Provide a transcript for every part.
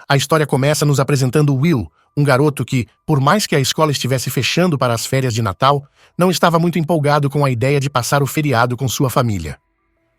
A história começa nos apresentando Will, um garoto que, por mais que a escola estivesse fechando para as férias de Natal, não estava muito empolgado com a ideia de passar o feriado com sua família.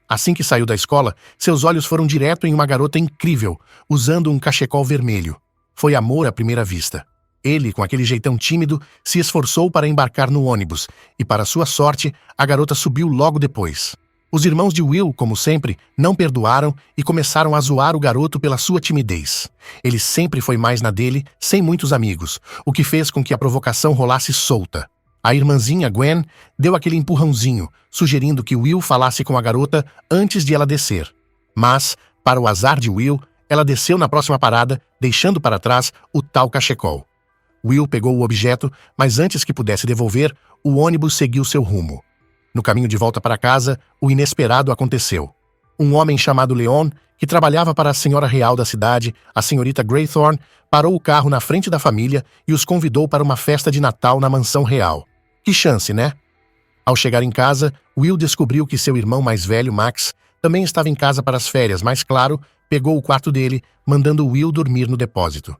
Assim que saiu da escola, seus olhos foram direto em uma garota incrível, usando um cachecol vermelho. Foi amor à primeira vista. Ele, com aquele jeitão tímido, se esforçou para embarcar no ônibus, e para sua sorte, a garota subiu logo depois. Os irmãos de Will, como sempre, não perdoaram e começaram a zoar o garoto pela sua timidez. Ele sempre foi mais na dele, sem muitos amigos, o que fez com que a provocação rolasse solta. A irmãzinha Gwen deu aquele empurrãozinho, sugerindo que Will falasse com a garota antes de ela descer. Mas, para o azar de Will, ela desceu na próxima parada, deixando para trás o tal cachecol. Will pegou o objeto, mas antes que pudesse devolver, o ônibus seguiu seu rumo. No caminho de volta para casa, o inesperado aconteceu. Um homem chamado Leon, que trabalhava para a senhora real da cidade, a senhorita Graythorne, parou o carro na frente da família e os convidou para uma festa de Natal na mansão real. Que chance, né? Ao chegar em casa, Will descobriu que seu irmão mais velho, Max, também estava em casa para as férias, mas, claro, pegou o quarto dele, mandando Will dormir no depósito.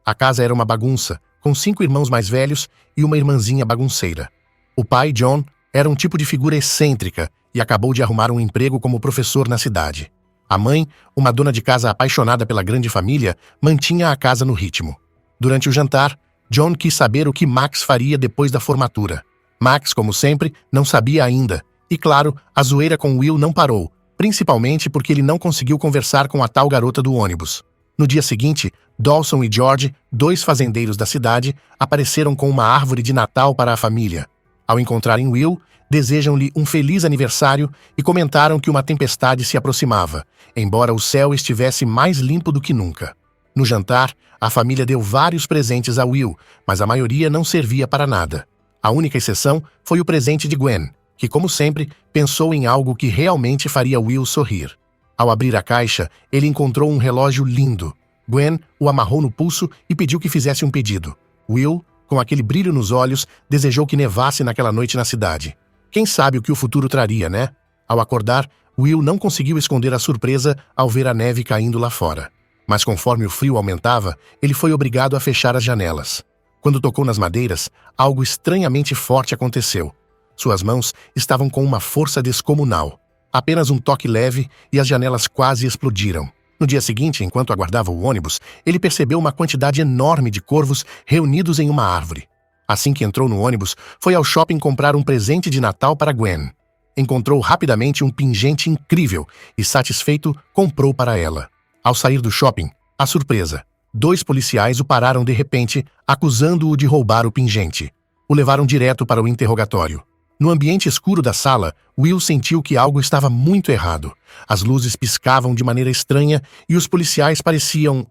A casa era uma bagunça, com 5 irmãos mais velhos e uma irmãzinha bagunceira. O pai, John, era um tipo de figura excêntrica e acabou de arrumar um emprego como professor na cidade. A mãe, uma dona de casa apaixonada pela grande família, mantinha a casa no ritmo. Durante o jantar, John quis saber o que Max faria depois da formatura. Max, como sempre, não sabia ainda. E claro, a zoeira com Will não parou, principalmente porque ele não conseguiu conversar com a tal garota do ônibus. No dia seguinte, Dawson e George, 2 fazendeiros da cidade, apareceram com uma árvore de Natal para a família. Ao encontrarem Will, desejam-lhe um feliz aniversário e comentaram que uma tempestade se aproximava, embora o céu estivesse mais limpo do que nunca. No jantar, a família deu vários presentes a Will, mas a maioria não servia para nada. A única exceção foi o presente de Gwen, que, como sempre, pensou em algo que realmente faria Will sorrir. Ao abrir a caixa, ele encontrou um relógio lindo. Gwen o amarrou no pulso e pediu que fizesse um pedido. Will, com aquele brilho nos olhos, desejou que nevasse naquela noite na cidade. Quem sabe o que o futuro traria, né? Ao acordar, Will não conseguiu esconder a surpresa ao ver a neve caindo lá fora. Mas conforme o frio aumentava, ele foi obrigado a fechar as janelas. Quando tocou nas madeiras, algo estranhamente forte aconteceu. Suas mãos estavam com uma força descomunal. Apenas um toque leve e as janelas quase explodiram. No dia seguinte, enquanto aguardava o ônibus, ele percebeu uma quantidade enorme de corvos reunidos em uma árvore. Assim que entrou no ônibus, foi ao shopping comprar um presente de Natal para Gwen. Encontrou rapidamente um pingente incrível e, satisfeito, comprou para ela. Ao sair do shopping, a surpresa. 2 policiais o pararam de repente, acusando-o de roubar o pingente. O levaram direto para o interrogatório. No ambiente escuro da sala, Will sentiu que algo estava muito errado. As luzes piscavam de maneira estranha e os policiais pareciam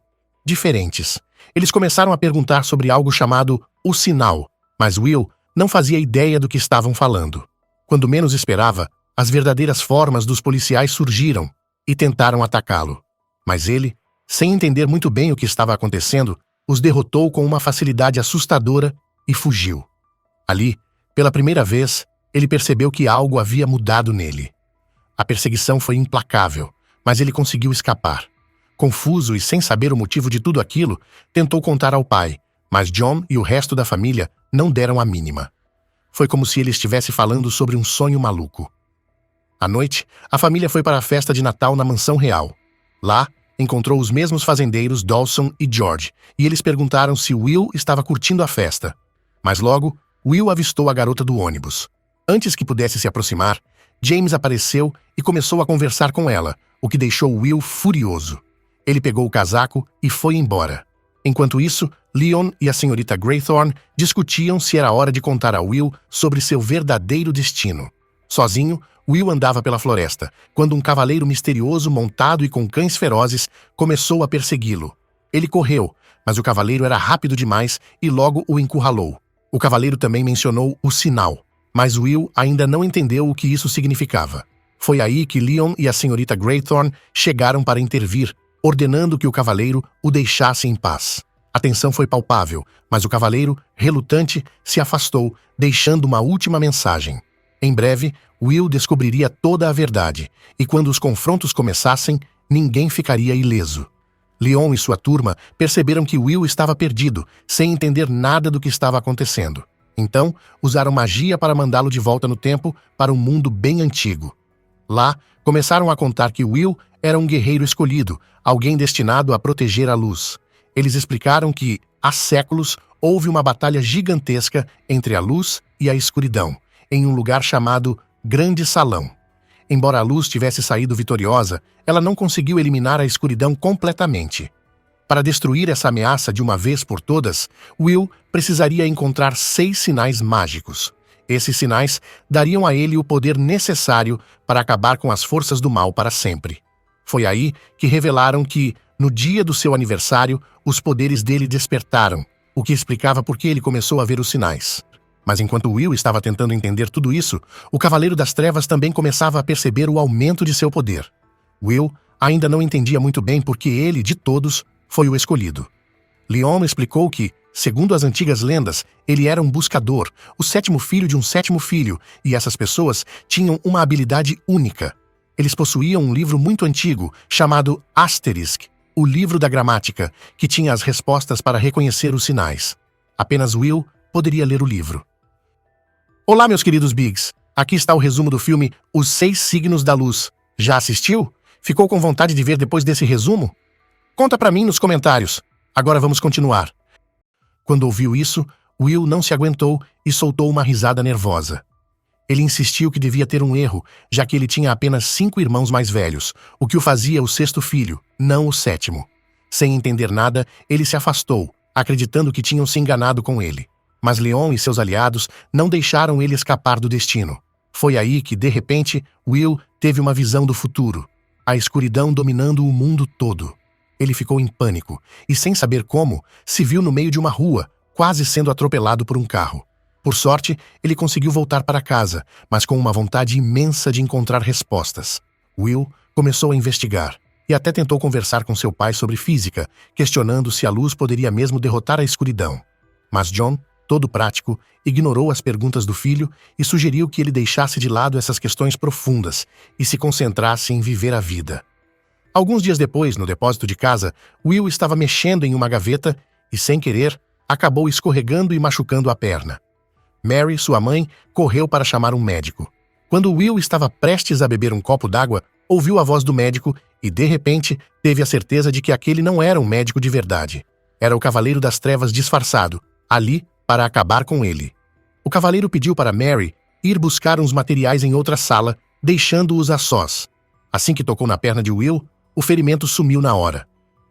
diferentes. Eles começaram a perguntar sobre algo chamado o sinal, mas Will não fazia ideia do que estavam falando. Quando menos esperava, as verdadeiras formas dos policiais surgiram e tentaram atacá-lo. Mas ele, sem entender muito bem o que estava acontecendo, os derrotou com uma facilidade assustadora e fugiu. Ali, pela primeira vez, ele percebeu que algo havia mudado nele. A perseguição foi implacável, mas ele conseguiu escapar. Confuso e sem saber o motivo de tudo aquilo, tentou contar ao pai, mas John e o resto da família não deram a mínima. Foi como se ele estivesse falando sobre um sonho maluco. À noite, a família foi para a festa de Natal na mansão real. Lá, encontrou os mesmos fazendeiros Dawson e George, e eles perguntaram se Will estava curtindo a festa. Mas logo, Will avistou a garota do ônibus. Antes que pudesse se aproximar, James apareceu e começou a conversar com ela, o que deixou Will furioso. Ele pegou o casaco e foi embora. Enquanto isso, Leon e a senhorita Graythorne discutiam se era hora de contar a Will sobre seu verdadeiro destino. Sozinho, Will andava pela floresta, quando um cavaleiro misterioso montado e com cães ferozes começou a persegui-lo. Ele correu, mas o cavaleiro era rápido demais e logo o encurralou. O cavaleiro também mencionou o sinal, mas Will ainda não entendeu o que isso significava. Foi aí que Leon e a senhorita Graythorne chegaram para intervir, ordenando que o cavaleiro o deixasse em paz. A tensão foi palpável, mas o cavaleiro, relutante, se afastou, deixando uma última mensagem. Em breve, Will descobriria toda a verdade, e quando os confrontos começassem, ninguém ficaria ileso. Leon e sua turma perceberam que Will estava perdido, sem entender nada do que estava acontecendo. Então, usaram magia para mandá-lo de volta no tempo para um mundo bem antigo. Lá, começaram a contar que Will era um guerreiro escolhido, alguém destinado a proteger a luz. Eles explicaram que, há séculos, houve uma batalha gigantesca entre a luz e a escuridão, em um lugar chamado Grande Salão. Embora a luz tivesse saído vitoriosa, ela não conseguiu eliminar a escuridão completamente. Para destruir essa ameaça de uma vez por todas, Will precisaria encontrar 6 sinais mágicos. Esses sinais dariam a ele o poder necessário para acabar com as forças do mal para sempre. Foi aí que revelaram que, no dia do seu aniversário, os poderes dele despertaram, o que explicava por que ele começou a ver os sinais. Mas enquanto Will estava tentando entender tudo isso, o Cavaleiro das Trevas também começava a perceber o aumento de seu poder. Will ainda não entendia muito bem por que ele, de todos, foi o escolhido. Leon explicou que, segundo as antigas lendas, ele era um buscador, o 7º filho de um 7º filho, e essas pessoas tinham uma habilidade única. Eles possuíam um livro muito antigo, chamado Asterisk, o livro da gramática, que tinha as respostas para reconhecer os sinais. Apenas Will poderia ler o livro. Olá, meus queridos Bigs. Aqui está o resumo do filme Os 6 Signos da Luz. Já assistiu? Ficou com vontade de ver depois desse resumo? Conta pra mim nos comentários. Agora vamos continuar. Quando ouviu isso, Will não se aguentou e soltou uma risada nervosa. Ele insistiu que devia ter um erro, já que ele tinha apenas 5 irmãos mais velhos, o que o fazia o 6º filho, não o 7º. Sem entender nada, ele se afastou, acreditando que tinham se enganado com ele. Mas Leon e seus aliados não deixaram ele escapar do destino. Foi aí que, de repente, Will teve uma visão do futuro. A escuridão dominando o mundo todo. Ele ficou em pânico e, sem saber como, se viu no meio de uma rua, quase sendo atropelado por um carro. Por sorte, ele conseguiu voltar para casa, mas com uma vontade imensa de encontrar respostas. Will começou a investigar e até tentou conversar com seu pai sobre física, questionando se a luz poderia mesmo derrotar a escuridão. Mas John, todo prático, ignorou as perguntas do filho e sugeriu que ele deixasse de lado essas questões profundas e se concentrasse em viver a vida. Alguns dias depois, no depósito de casa, Will estava mexendo em uma gaveta e, sem querer, acabou escorregando e machucando a perna. Mary, sua mãe, correu para chamar um médico. Quando Will estava prestes a beber um copo d'água, ouviu a voz do médico e, de repente, teve a certeza de que aquele não era um médico de verdade. Era o Cavaleiro das Trevas disfarçado, ali para acabar com ele. O cavaleiro pediu para Mary ir buscar uns materiais em outra sala, deixando-os a sós. Assim que tocou na perna de Will, o ferimento sumiu na hora.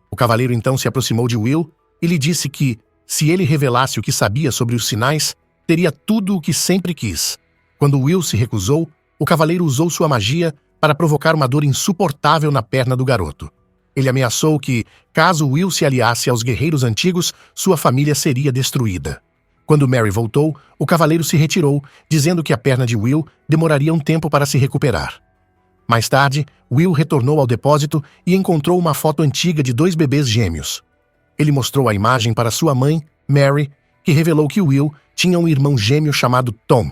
O cavaleiro então se aproximou de Will e lhe disse que, se ele revelasse o que sabia sobre os sinais, teria tudo o que sempre quis. Quando Will se recusou, o cavaleiro usou sua magia para provocar uma dor insuportável na perna do garoto. Ele ameaçou que, caso Will se aliasse aos guerreiros antigos, sua família seria destruída. Quando Mary voltou, o cavaleiro se retirou, dizendo que a perna de Will demoraria um tempo para se recuperar. Mais tarde, Will retornou ao depósito e encontrou uma foto antiga de 2 bebês gêmeos. Ele mostrou a imagem para sua mãe, Mary, que revelou que Will tinha um irmão gêmeo chamado Tom.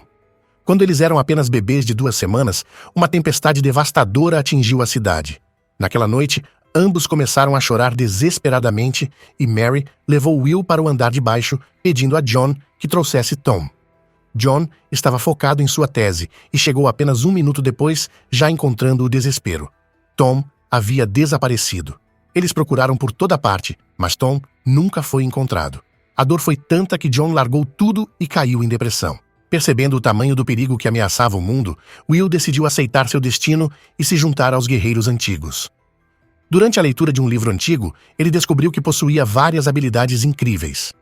Quando eles eram apenas bebês de 2 semanas, uma tempestade devastadora atingiu a cidade. Naquela noite, ambos começaram a chorar desesperadamente e Mary levou Will para o andar de baixo, pedindo a John que trouxesse Tom. John estava focado em sua tese e chegou apenas 1 minuto depois, já encontrando o desespero. Tom havia desaparecido. Eles procuraram por toda parte, mas Tom nunca foi encontrado. A dor foi tanta que John largou tudo e caiu em depressão. Percebendo o tamanho do perigo que ameaçava o mundo, Will decidiu aceitar seu destino e se juntar aos guerreiros antigos. Durante a leitura de um livro antigo, ele descobriu que possuía várias habilidades incríveis.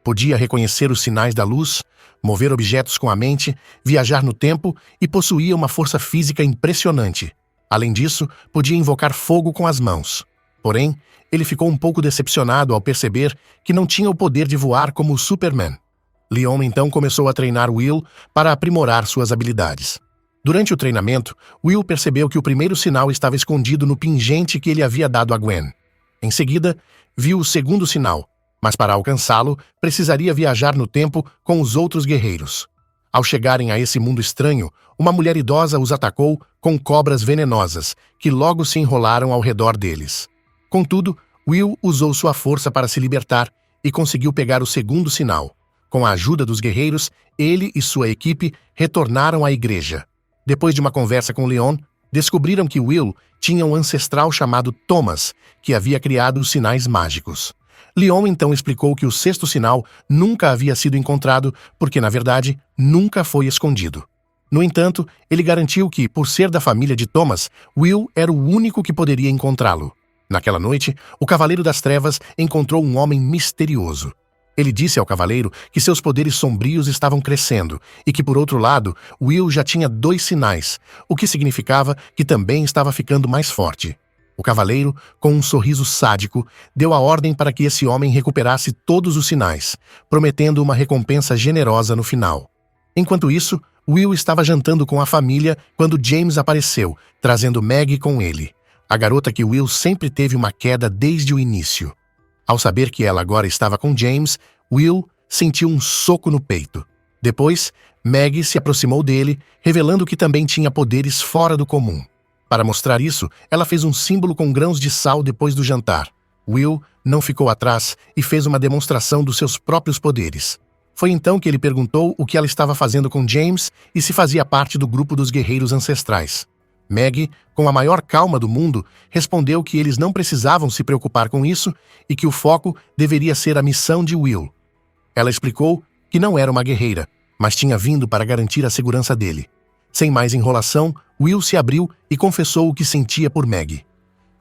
Podia reconhecer os sinais da luz, mover objetos com a mente, viajar no tempo e possuía uma força física impressionante. Além disso, podia invocar fogo com as mãos. Porém, ele ficou um pouco decepcionado ao perceber que não tinha o poder de voar como o Superman. Leon então começou a treinar Will para aprimorar suas habilidades. Durante o treinamento, Will percebeu que o primeiro sinal estava escondido no pingente que ele havia dado a Gwen. Em seguida, viu o segundo sinal, mas para alcançá-lo, precisaria viajar no tempo com os outros guerreiros. Ao chegarem a esse mundo estranho, uma mulher idosa os atacou com cobras venenosas, que logo se enrolaram ao redor deles. Contudo, Will usou sua força para se libertar e conseguiu pegar o segundo sinal. Com a ajuda dos guerreiros, ele e sua equipe retornaram à igreja. Depois de uma conversa com Leon, descobriram que Will tinha um ancestral chamado Thomas, que havia criado os sinais mágicos. Leon então explicou que o sexto sinal nunca havia sido encontrado porque, na verdade, nunca foi escondido. No entanto, ele garantiu que, por ser da família de Thomas, Will era o único que poderia encontrá-lo. Naquela noite, o Cavaleiro das Trevas encontrou um homem misterioso. Ele disse ao Cavaleiro que seus poderes sombrios estavam crescendo e que, por outro lado, Will já tinha 2 sinais, o que significava que também estava ficando mais forte. O Cavaleiro, com um sorriso sádico, deu a ordem para que esse homem recuperasse todos os sinais, prometendo uma recompensa generosa no final. Enquanto isso, Will estava jantando com a família quando James apareceu, trazendo Maggie com ele, a garota que Will sempre teve uma queda desde o início. Ao saber que ela agora estava com James, Will sentiu um soco no peito. Depois, Maggie se aproximou dele, revelando que também tinha poderes fora do comum. Para mostrar isso, ela fez um símbolo com grãos de sal depois do jantar. Will não ficou atrás e fez uma demonstração dos seus próprios poderes. Foi então que ele perguntou o que ela estava fazendo com James e se fazia parte do grupo dos guerreiros ancestrais. Maggie, com a maior calma do mundo, respondeu que eles não precisavam se preocupar com isso e que o foco deveria ser a missão de Will. Ela explicou que não era uma guerreira, mas tinha vindo para garantir a segurança dele. Sem mais enrolação, Will se abriu e confessou o que sentia por Maggie.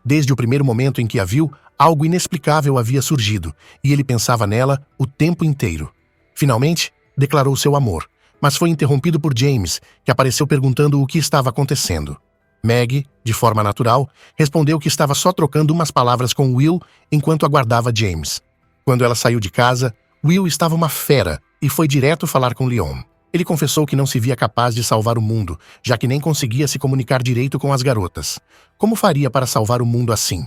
Desde o primeiro momento em que a viu, algo inexplicável havia surgido, e ele pensava nela o tempo inteiro. Finalmente, declarou seu amor, mas foi interrompido por James, que apareceu perguntando o que estava acontecendo. Maggie, de forma natural, respondeu que estava só trocando umas palavras com Will enquanto aguardava James. Quando ela saiu de casa, Will estava uma fera e foi direto falar com Leon. Ele confessou que não se via capaz de salvar o mundo, já que nem conseguia se comunicar direito com as garotas. Como faria para salvar o mundo assim?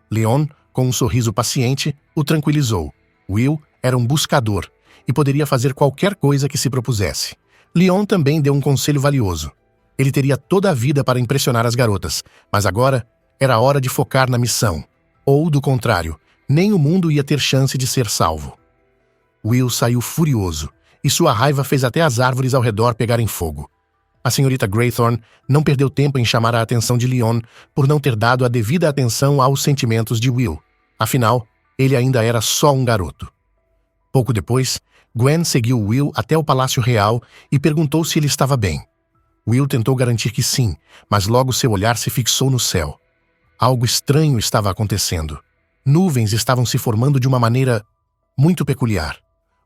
Leon, com um sorriso paciente, o tranquilizou. Will era um buscador e poderia fazer qualquer coisa que se propusesse. Leon também deu um conselho valioso. Ele teria toda a vida para impressionar as garotas, mas agora era hora de focar na missão. Ou, do contrário, nem o mundo ia ter chance de ser salvo. Will saiu furioso, e sua raiva fez até as árvores ao redor pegarem fogo. A senhorita Graythorne não perdeu tempo em chamar a atenção de Leon por não ter dado a devida atenção aos sentimentos de Will. Afinal, ele ainda era só um garoto. Pouco depois, Gwen seguiu Will até o Palácio Real e perguntou se ele estava bem. Will tentou garantir que sim, mas logo seu olhar se fixou no céu. Algo estranho estava acontecendo. Nuvens estavam se formando de uma maneira muito peculiar.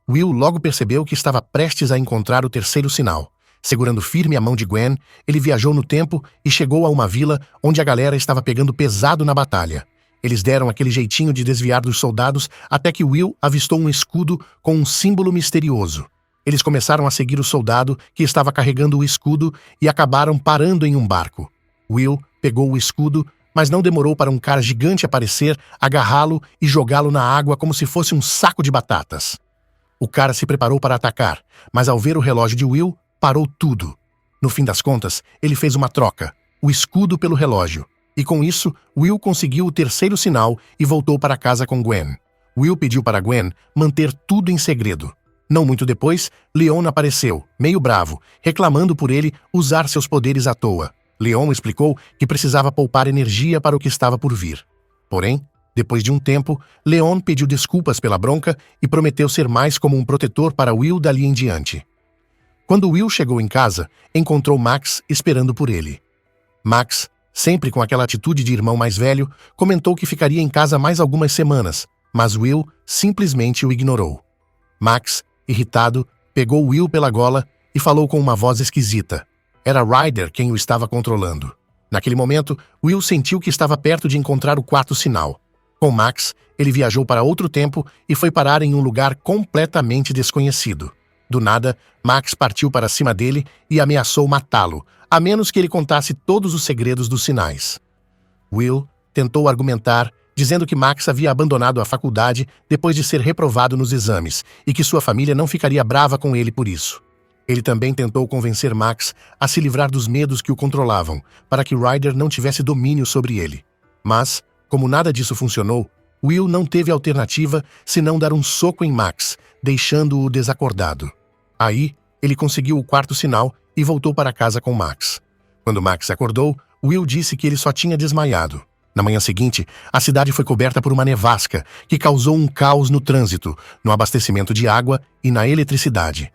Will logo percebeu que estava prestes a encontrar o terceiro sinal. Segurando firme a mão de Gwen, ele viajou no tempo e chegou a uma vila onde a galera estava pegando pesado na batalha. Eles deram aquele jeitinho de desviar dos soldados até que Will avistou um escudo com um símbolo misterioso. Eles começaram a seguir o soldado que estava carregando o escudo e acabaram parando em um barco. Will pegou o escudo, mas não demorou para um cara gigante aparecer, agarrá-lo e jogá-lo na água como se fosse um saco de batatas. O cara se preparou para atacar, mas ao ver o relógio de Will, parou tudo. No fim das contas, ele fez uma troca, o escudo pelo relógio. E com isso, Will conseguiu o terceiro sinal e voltou para casa com Gwen. Will pediu para Gwen manter tudo em segredo. Não muito depois, Leon apareceu, meio bravo, reclamando por ele usar seus poderes à toa. Leon explicou que precisava poupar energia para o que estava por vir. Porém, depois de um tempo, Leon pediu desculpas pela bronca e prometeu ser mais como um protetor para Will dali em diante. Quando Will chegou em casa, encontrou Max esperando por ele. Max, sempre com aquela atitude de irmão mais velho, comentou que ficaria em casa mais algumas semanas, mas Will simplesmente o ignorou. Max, irritado, pegou Will pela gola e falou com uma voz esquisita. Era Ryder quem o estava controlando. Naquele momento, Will sentiu que estava perto de encontrar o quarto sinal. Com Max, ele viajou para outro tempo e foi parar em um lugar completamente desconhecido. Do nada, Max partiu para cima dele e ameaçou matá-lo, a menos que ele contasse todos os segredos dos sinais. Will tentou argumentar, dizendo que Max havia abandonado a faculdade depois de ser reprovado nos exames e que sua família não ficaria brava com ele por isso. Ele também tentou convencer Max a se livrar dos medos que o controlavam, para que Ryder não tivesse domínio sobre ele. Mas, como nada disso funcionou, Will não teve alternativa senão dar um soco em Max, deixando-o desacordado. Aí, ele conseguiu o quarto sinal e voltou para casa com Max. Quando Max acordou, Will disse que ele só tinha desmaiado. Na manhã seguinte, a cidade foi coberta por uma nevasca que causou um caos no trânsito, no abastecimento de água e na eletricidade.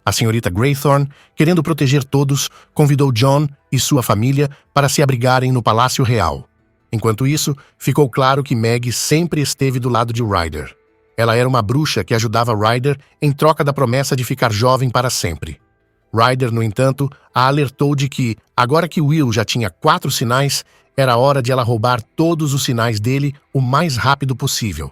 A senhorita Graythorne, querendo proteger todos, convidou John e sua família para se abrigarem no Palácio Real. Enquanto isso, ficou claro que Meg sempre esteve do lado de Ryder. Ela era uma bruxa que ajudava Ryder em troca da promessa de ficar jovem para sempre. Ryder, no entanto, a alertou de que, agora que Will já tinha 4 sinais, era hora de ela roubar todos os sinais dele o mais rápido possível.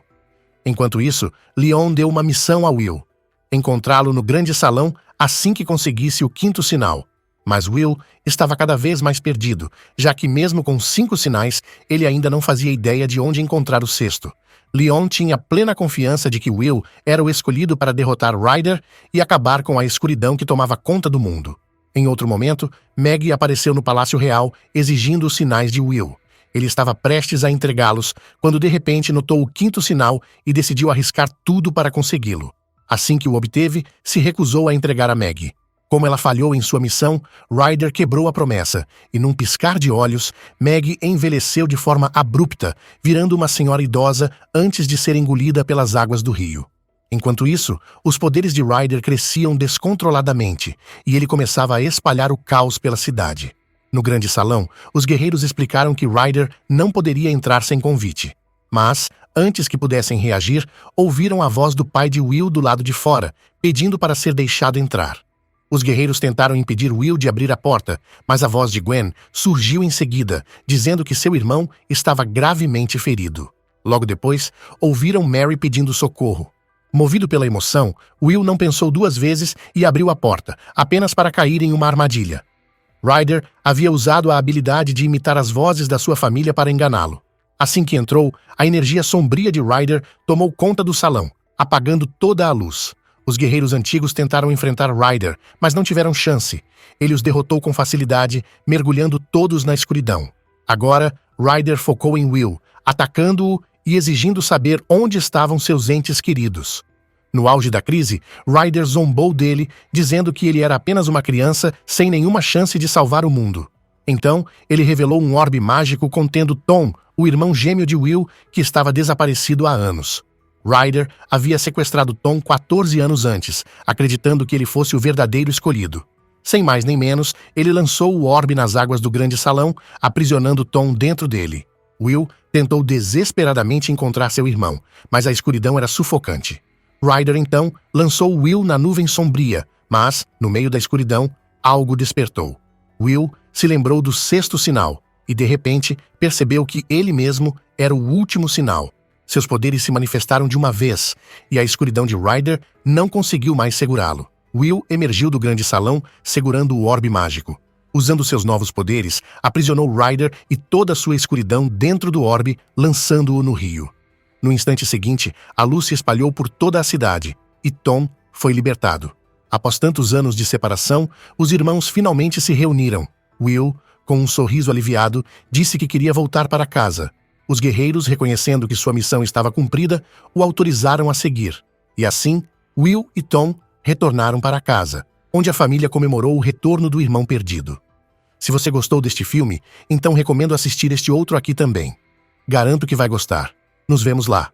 Enquanto isso, Leon deu uma missão a Will: encontrá-lo no grande salão assim que conseguisse o 5º sinal. Mas Will estava cada vez mais perdido, já que mesmo com 5 sinais, ele ainda não fazia ideia de onde encontrar o 6º. Leon tinha plena confiança de que Will era o escolhido para derrotar Ryder e acabar com a escuridão que tomava conta do mundo. Em outro momento, Meg apareceu no Palácio Real exigindo os sinais de Will. Ele estava prestes a entregá-los quando de repente notou o 5º sinal e decidiu arriscar tudo para consegui-lo. Assim que o obteve, se recusou a entregar a Meg. Como ela falhou em sua missão, Ryder quebrou a promessa, e num piscar de olhos, Meg envelheceu de forma abrupta, virando uma senhora idosa antes de ser engolida pelas águas do rio. Enquanto isso, os poderes de Ryder cresciam descontroladamente, e ele começava a espalhar o caos pela cidade. No grande salão, os guerreiros explicaram que Ryder não poderia entrar sem convite. Mas, antes que pudessem reagir, ouviram a voz do pai de Will do lado de fora, pedindo para ser deixado entrar. Os guerreiros tentaram impedir Will de abrir a porta, mas a voz de Gwen surgiu em seguida, dizendo que seu irmão estava gravemente ferido. Logo depois, ouviram Mary pedindo socorro. Movido pela emoção, Will não pensou 2 vezes e abriu a porta, apenas para cair em uma armadilha. Ryder havia usado a habilidade de imitar as vozes da sua família para enganá-lo. Assim que entrou, a energia sombria de Ryder tomou conta do salão, apagando toda a luz. Os guerreiros antigos tentaram enfrentar Ryder, mas não tiveram chance. Ele os derrotou com facilidade, mergulhando todos na escuridão. Agora, Ryder focou em Will, atacando-o e exigindo saber onde estavam seus entes queridos. No auge da crise, Ryder zombou dele, dizendo que ele era apenas uma criança sem nenhuma chance de salvar o mundo. Então, ele revelou um orbe mágico contendo Tom, o irmão gêmeo de Will, que estava desaparecido há anos. Ryder havia sequestrado Tom 14 anos antes, acreditando que ele fosse o verdadeiro escolhido. Sem mais nem menos, ele lançou o orbe nas águas do grande salão, aprisionando Tom dentro dele. Will tentou desesperadamente encontrar seu irmão, mas a escuridão era sufocante. Ryder, então, lançou Will na nuvem sombria, mas, no meio da escuridão, algo despertou. Will se lembrou do 6º sinal e, de repente, percebeu que ele mesmo era o último sinal. Seus poderes se manifestaram de uma vez, e a escuridão de Ryder não conseguiu mais segurá-lo. Will emergiu do grande salão, segurando o orbe mágico. Usando seus novos poderes, aprisionou Ryder e toda a sua escuridão dentro do orbe, lançando-o no rio. No instante seguinte, a luz se espalhou por toda a cidade, e Tom foi libertado. Após tantos anos de separação, os irmãos finalmente se reuniram. Will, com um sorriso aliviado, disse que queria voltar para casa. Os guerreiros, reconhecendo que sua missão estava cumprida, o autorizaram a seguir. E assim, Will e Tom retornaram para casa, onde a família comemorou o retorno do irmão perdido. Se você gostou deste filme, então recomendo assistir este outro aqui também. Garanto que vai gostar. Nos vemos lá.